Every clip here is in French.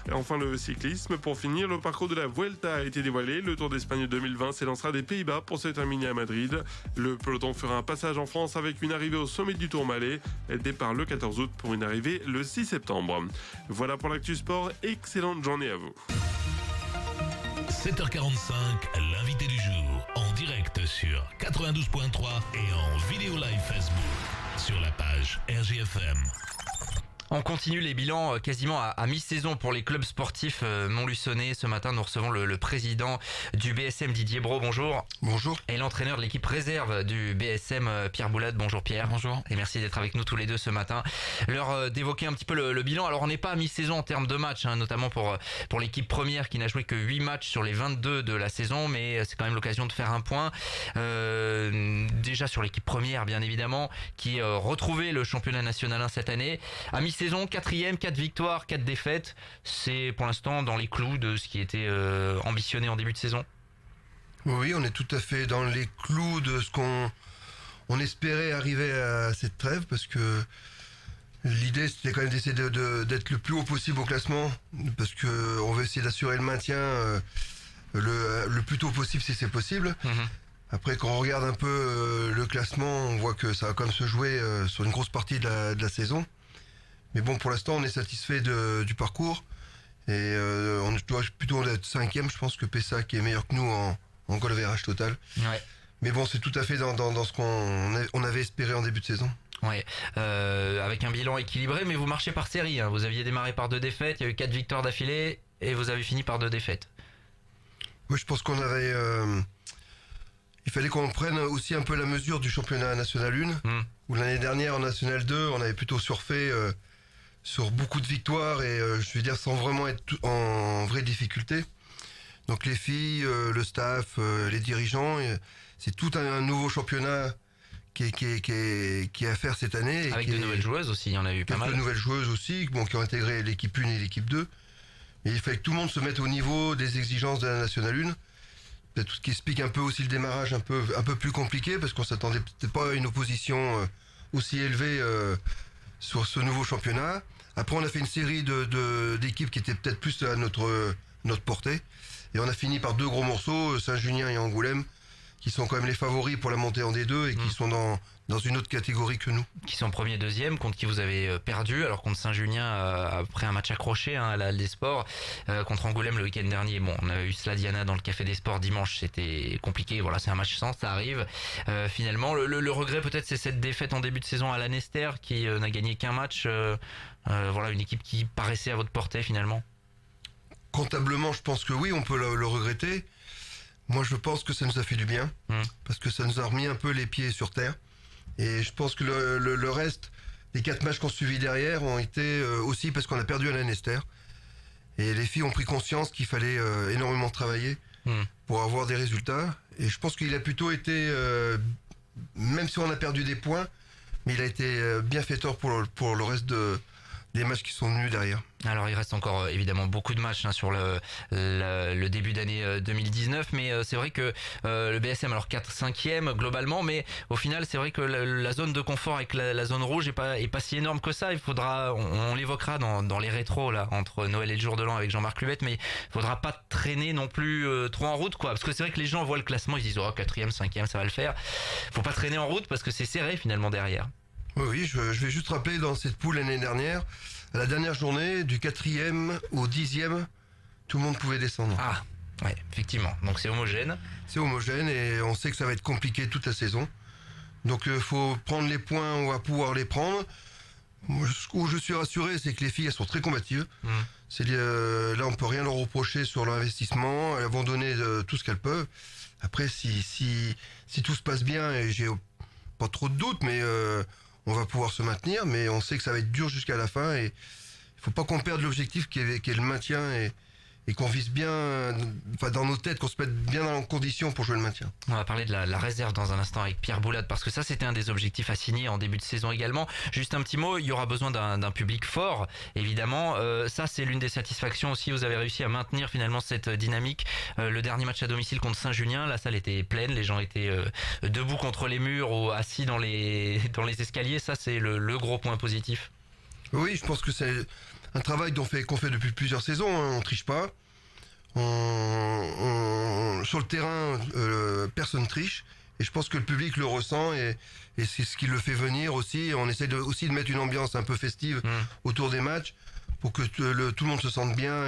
Et enfin le cyclisme, pour finir, le parcours de la Vuelta a été dévoilé. Le Tour d'Espagne 2020 s'élancera des Pays-Bas pour se terminer à Madrid. Le peloton fera un passage en France avec une arrivée au sommet du Tourmalet. Départ le 14 août pour une arrivée le 6 septembre. Voilà pour l'actu sport, excellente journée à vous. 7h45, l'invité du jour, en direct sur 92.3 et en vidéo live Facebook sur la page RGFM. On continue les bilans quasiment à mi-saison pour les clubs sportifs montluçonnais. Ce matin, nous recevons le président du BSM, Didier Brault. Bonjour. Bonjour. Et l'entraîneur de l'équipe réserve du BSM, Pierre Boulade. Bonjour Pierre. Bonjour. Et merci d'être avec nous tous les deux ce matin. L'heure d'évoquer un petit peu le bilan. Alors on n'est pas à mi-saison en termes de matchs, notamment pour l'équipe première qui n'a joué que 8 matchs sur les 22 de la saison, mais c'est quand même l'occasion de faire un point. Déjà sur l'équipe première, bien évidemment, qui retrouvait le championnat national 1 cette année. À mi-saison, 4e, 4 victoires, 4 défaites. C'est pour l'instant dans les clous de ce qui était ambitionné en début de saison. Oui, on est tout à fait dans les clous de ce qu'on espérait arriver à cette trêve, parce que l'idée c'était quand même d'essayer d'être le plus haut possible au classement, parce que on veut essayer d'assurer le maintien le plus tôt possible si c'est possible. Après, quand on regarde un peu le classement, on voit que ça va quand même se jouer sur une grosse partie de la saison. Mais bon, pour l'instant, on est satisfait du parcours. Et on doit plutôt être 5e, je pense que Pessac est meilleur que nous en goal average total. Ouais. Mais bon, c'est tout à fait dans ce qu'on avait espéré en début de saison. Ouais, avec un bilan équilibré, mais vous marchez par série. Vous aviez démarré par 2 défaites, il y a eu 4 victoires d'affilée, et vous avez fini par 2 défaites. Oui, je pense qu'on avait... il fallait qu'on prenne aussi un peu la mesure du championnat national 1, où l'année dernière en national 2, on avait plutôt surfé sur beaucoup de victoires et je veux dire sans vraiment être en vraie difficulté. Donc les filles, le staff, les dirigeants, c'est tout un nouveau championnat qui est à faire cette année. Avec de nouvelles joueuses aussi, il y en a eu pas mal. De nouvelles joueuses aussi, qui ont intégré l'équipe 1 et l'équipe 2. Et il fallait que tout le monde se mette au niveau des exigences de la nationale 1. Peut-être tout ce qui explique un peu aussi le démarrage un peu plus compliqué, parce qu'on s'attendait peut-être pas à une opposition aussi élevée sur ce nouveau championnat. Après, on a fait une série d'équipes qui étaient peut-être plus à notre portée. Et on a fini par 2 gros morceaux, Saint-Junien et Angoulême, qui sont quand même les favoris pour la montée en D2 et qui sont dans une autre catégorie que nous. Qui sont premier, deuxième, contre qui vous avez perdu, alors contre Saint-Junien, après un match accroché à la Halle des Sports, contre Angoulême le week-end dernier. Bon, on a eu Sladiana dans le Café des Sports dimanche, c'était compliqué, voilà, c'est un match sans, ça arrive. Finalement, le regret peut-être, c'est cette défaite en début de saison à Lanester, qui n'a gagné qu'un match, voilà, une équipe qui paraissait à votre portée finalement. Comptablement, je pense que oui, on peut le regretter. Moi, je pense que ça nous a fait du bien, parce que ça nous a remis un peu les pieds sur terre. Et je pense que le reste des 4 matchs qu'on suivi derrière ont été aussi parce qu'on a perdu à Lanester. Et les filles ont pris conscience qu'il fallait énormément travailler pour avoir des résultats. Et je pense qu'il a plutôt été, même si on a perdu des points, mais il a été bienfaiteur pour le reste des matchs qui sont venus derrière. Alors il reste encore évidemment beaucoup de matchs sur le début d'année 2019, mais c'est vrai que le BSM, alors 4-5e globalement, mais au final c'est vrai que la zone de confort avec la zone rouge est pas si énorme que ça. Il faudra, on l'évoquera dans les rétros là entre Noël et le jour de l'an avec Jean-Marc Lubette, mais il faudra pas traîner non plus trop en route, quoi, parce que c'est vrai que les gens voient le classement, ils disent oh 4e, 5e ça va le faire. Faut pas traîner en route parce que c'est serré finalement derrière. Oui, je vais juste rappeler, dans cette poule l'année dernière, à la dernière journée, du 4e au 10e, tout le monde pouvait descendre. Ah, ouais, effectivement. Donc c'est homogène. C'est homogène et on sait que ça va être compliqué toute la saison. Donc faut prendre les points, on va pouvoir les prendre. Moi, où je suis rassuré, c'est que les filles, elles sont très combatives. Là, on peut rien leur reprocher sur leur investissement. Elles vont donner tout ce qu'elles peuvent. Après, si tout se passe bien, et j'ai pas trop de doutes, mais on va pouvoir se maintenir, mais on sait que ça va être dur jusqu'à la fin et il faut pas qu'on perde l'objectif qui est le maintien et qu'on vise bien, enfin dans nos têtes, qu'on se mette bien en condition pour jouer le maintien. On va parler de la réserve dans un instant avec Pierre Boulade, parce que ça c'était un des objectifs assignés en début de saison également. Juste un petit mot, il y aura besoin d'un public fort, évidemment. Ça c'est l'une des satisfactions aussi, vous avez réussi à maintenir finalement cette dynamique. Le dernier match à domicile contre Saint-Junien, la salle était pleine, les gens étaient debout contre les murs ou assis dans les escaliers, ça c'est le gros point positif. Oui, je pense que c'est... un travail qu'on fait depuis plusieurs saisons, hein, on triche pas. Sur le terrain, personne triche. Et je pense que le public le ressent et c'est ce qui le fait venir aussi. On essaie aussi de mettre une ambiance un peu festive autour des matchs pour que tout le monde se sente bien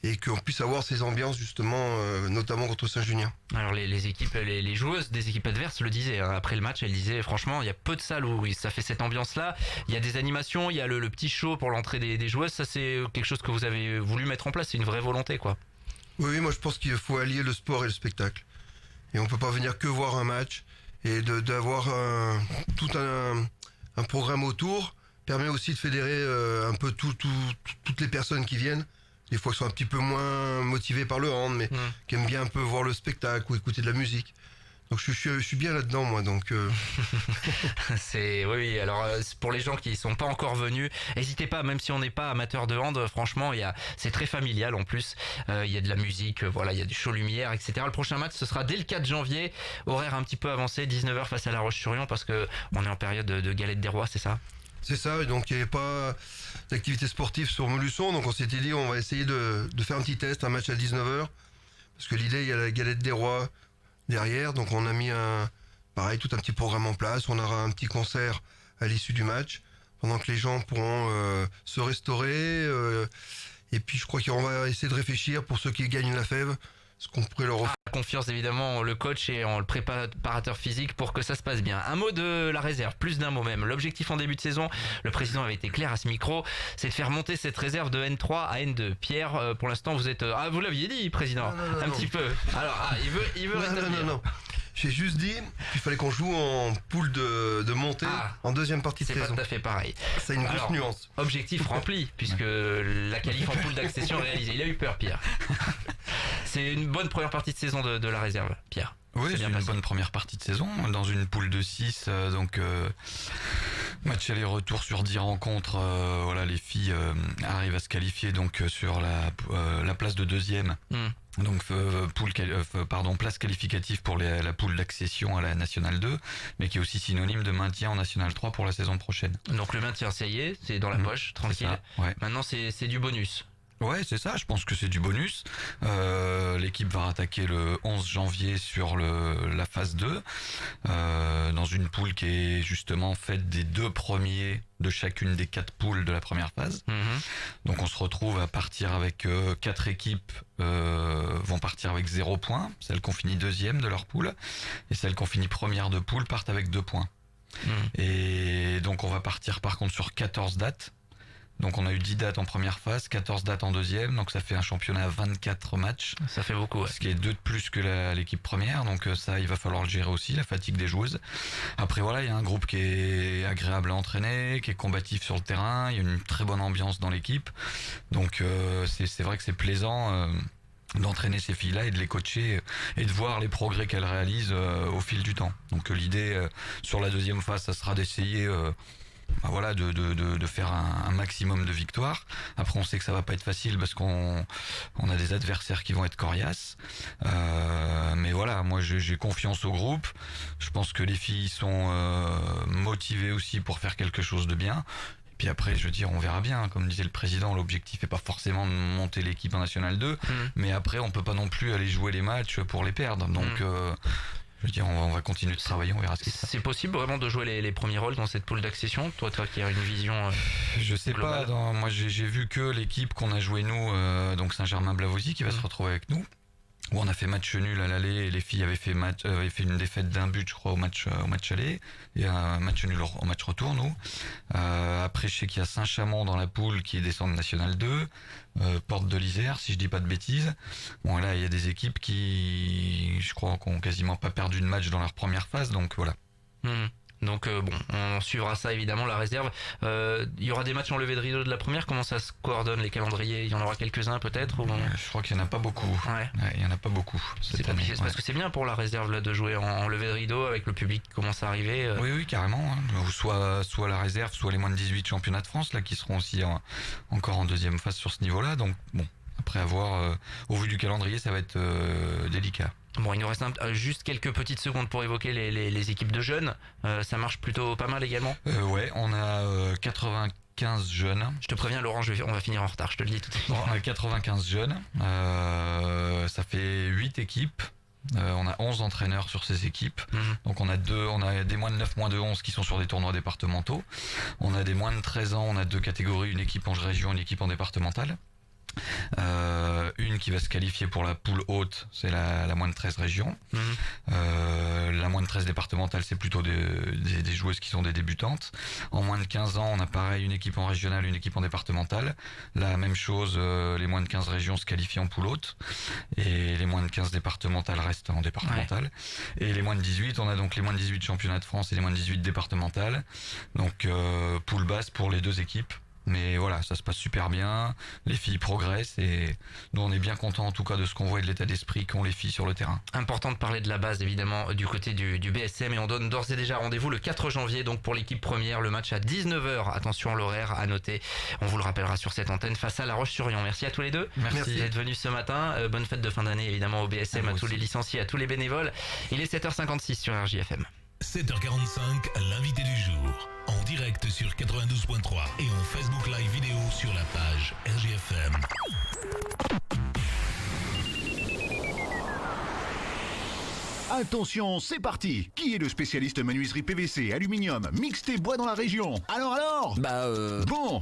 et qu'on puisse avoir ces ambiances justement, notamment contre Saint-Junien. Alors les équipes, les joueuses des équipes adverses le disaient, hein. Après le match, elles disaient franchement, il y a peu de salles où ça fait cette ambiance-là. Il y a des animations, il y a le petit show pour l'entrée des joueuses. Ça, c'est quelque chose que vous avez voulu mettre en place. C'est une vraie volonté, quoi. Oui, moi je pense qu'il faut allier le sport et le spectacle. Et on peut pas venir que voir un match et d'avoir tout un programme autour permet aussi de fédérer un peu toutes les personnes qui viennent. Des fois, qui sont un petit peu moins motivés par le hand, mais qui aiment bien un peu voir le spectacle ou écouter de la musique. Donc je suis bien là-dedans, moi. Donc oui. Alors pour les gens qui sont pas encore venus, n'hésitez pas. Même si on n'est pas amateur de hand, franchement, c'est très familial en plus. Il y a de la musique, voilà, il y a du show lumière, etc. Le prochain match, ce sera dès le 4 janvier, horaire un petit peu avancé, 19h face à La Roche-sur-Yon, parce que on est en période de galette des rois, c'est ça? C'est ça. Et donc il n'y avait pas d'activité sportive sur Montluçon, donc on s'était dit on va essayer de faire un petit test, un match à 19h, parce que l'idée, il y a la galette des rois derrière, donc on a mis tout un petit programme en place. On aura un petit concert à l'issue du match, pendant que les gens pourront se restaurer. Et puis je crois qu'on va essayer de réfléchir pour ceux qui gagnent la fève, ce qu'on pourrait leur offrir. Confiance évidemment en le coach et en le préparateur physique pour que ça se passe bien. Un mot de la réserve, plus d'un mot même. L'objectif en début de saison, le président avait été clair à ce micro, c'est de faire monter cette réserve de N3 à N2. Pierre, pour l'instant vous êtes... Ah, vous l'aviez dit, président, non. Petit peu. Alors, il veut rétablir. Non. J'ai juste dit qu'il fallait qu'on joue en poule de montée en deuxième partie de saison. C'est pas tout à fait pareil. C'est une grosse nuance. Objectif rempli, puisque la qualif en poule d'accession réalisée. Il a eu peur, Pierre. C'est une bonne première partie de saison de la réserve, Pierre. Oui, c'est une bonne première partie de saison. Dans une poule de 6, match aller-retour sur 10 rencontres. Voilà, les filles arrivent à se qualifier donc sur la place de deuxième. Donc place qualificative pour la poule d'accession à la Nationale 2, mais qui est aussi synonyme de maintien en Nationale 3 pour la saison prochaine. Donc le maintien, ça y est, c'est dans la poche, tranquille. Ça, ouais. Maintenant c'est du bonus. Ouais, c'est ça, je pense que c'est du bonus. L'équipe va attaquer le 11 janvier sur la phase 2, dans une poule qui est justement faite des 2 premiers de chacune des 4 poules de la première phase. Donc on se retrouve à partir avec 4 équipes vont partir avec 0 points. Celles qui ont fini deuxième de leur poule et celles qui ont fini première de poule partent avec 2 points. Et donc on va partir par contre sur 14 dates. Donc on a eu 10 dates en première phase, 14 dates en deuxième, donc ça fait un championnat à 24 matchs. Ça fait beaucoup, ouais. Ce qui est 2 de plus que l'équipe première, donc ça il va falloir le gérer aussi, la fatigue des joueuses. Après voilà, il y a un groupe qui est agréable à entraîner, qui est combatif sur le terrain, il y a une très bonne ambiance dans l'équipe. Donc c'est vrai que c'est plaisant d'entraîner ces filles-là et de les coacher et de voir les progrès qu'elles réalisent au fil du temps. Donc l'idée sur la deuxième phase, ça sera d'essayer... de faire un maximum de victoires. Après on sait que ça va pas être facile parce qu'on a des adversaires qui vont être coriaces, mais voilà, moi j'ai confiance au groupe. Je pense que les filles sont motivées aussi pour faire quelque chose de bien. Et puis après, je veux dire, on verra bien. Comme disait le président, l'objectif est pas forcément de monter l'équipe en Nationale 2, mais après on peut pas non plus aller jouer les matchs pour les perdre. Donc je veux dire, on va continuer de travailler, on verra ce qui se passe. C'est possible vraiment de jouer les premiers rôles dans cette poule d'accession? Toi qui as une vision je sais globale. Pas, moi j'ai vu que l'équipe qu'on a joué nous, donc Saint-Germain-Blavozy qui va se retrouver avec nous, où on a fait match nul à l'aller et les filles avaient fait une défaite d'1 but je crois au match aller et un match nul au match retour nous. Après je sais qu'il y a Saint-Chamond dans la poule qui est descendu Nationale 2, Porte de l'Isère si je dis pas de bêtises. Bon là il y a des équipes qui je crois qu'on quasiment pas perdu de match dans leur première phase, donc voilà. Donc on suivra ça évidemment, la réserve. Il y aura des matchs en levée de rideau de la première. Comment ça se coordonne les calendriers? Il y en aura quelques-uns peut-être ou... Je crois qu'il n'y en a pas beaucoup. Ouais, il y en a pas beaucoup cette année. Parce que c'est bien pour la réserve là, de jouer en levée de rideau avec le public qui commence à arriver. Oui, carrément. Soit la réserve, soit les moins de 18 championnats de France là qui seront aussi encore en deuxième phase sur ce niveau-là. Donc bon, après avoir au vu du calendrier, ça va être délicat. Bon, il nous reste juste quelques petites secondes pour évoquer les équipes de jeunes. Ça marche plutôt pas mal également. Ouais, on a 95 jeunes. Je te préviens Laurent, on va finir en retard, je te le dis tout de suite. On a 95 jeunes. Ça fait 8 équipes. On a 11 entraîneurs sur ces équipes. Donc on a des moins de 9, moins de 11 qui sont sur des tournois départementaux. On a des moins de 13 ans, on a 2 catégories, une équipe en région, une équipe en départementale. Une qui va se qualifier pour la poule haute, c'est la moins de 13 régions. La moins de 13 départementale, c'est plutôt des joueuses qui sont des débutantes. En moins de 15 ans, on a pareil une équipe en régionale, une équipe en départementale. La même chose, les moins de 15 régions se qualifient en poule haute et les moins de 15 départementales restent en départementale. Ouais. Et les moins de 18, on a donc les moins de 18 championnats de France et les moins de 18 départementales. Donc poule basse pour les 2 équipes. Mais voilà, ça se passe super bien, les filles progressent et nous on est bien contents en tout cas de ce qu'on voit et de l'état d'esprit qu'ont les filles sur le terrain. Important de parler de la base évidemment du côté du BSM et on donne d'ores et déjà rendez-vous le 4 janvier donc pour l'équipe première, le match à 19h, attention l'horaire à noter, on vous le rappellera sur cette antenne face à La Roche-sur-Yon. Merci à tous les deux. Merci d'être venus ce matin, bonne fête de fin d'année évidemment au BSM, à tous les licenciés, à tous les bénévoles. Il est 7h56 sur RJFM. 7h45, l'invité du jour. En direct sur 92.3 et en Facebook Live vidéo sur la page RJFM. Attention, c'est parti. Qui est le spécialiste menuiserie PVC, aluminium, mixte et bois dans la région? Alors Bon